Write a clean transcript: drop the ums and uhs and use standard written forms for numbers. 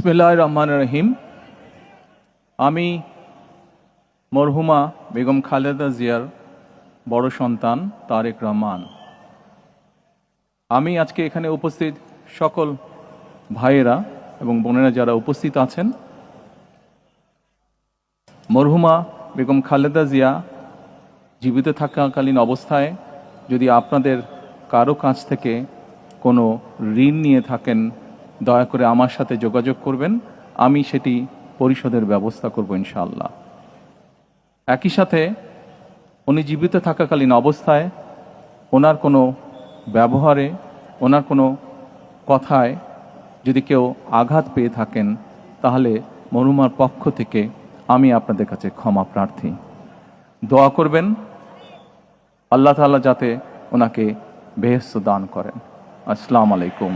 বিসমিল্লাহির রহমানির রহিম। আমি মরহুমা বেগম খালেদা জিয়ার বড় সন্তান তারেক রহমান। আমি আজকে এখানে উপস্থিত সকল ভাইয়েরা এবং বোনেরা যারা উপস্থিত আছেন, মরহুমা বেগম খালেদা জিয়া জীবিত থাকাকালীন অবস্থায় যদি আপনাদের কারো কাছ থেকে কোনো ঋণ নিয়ে থাকেন, দয়া করে আমার সাথে যোগাযোগ করবেন, আমি সেটি পরিশোধের ব্যবস্থা করব ইনশাআল্লাহ। একই সাথে উনি জীবিত থাকাকালীন অবস্থায় ওনার কোনো ব্যবহারে, ওনার কোনো কথায় যদি কেউ আঘাত পেয়ে থাকেন, তাহলে মরহুমার পক্ষ থেকে আমি আপনাদের কাছে ক্ষমা প্রার্থী। দোয়া করবেন আল্লাহ তাআলা যাতে ওনাকে বেহেশত দান করেন। আসসালামু আলাইকুম।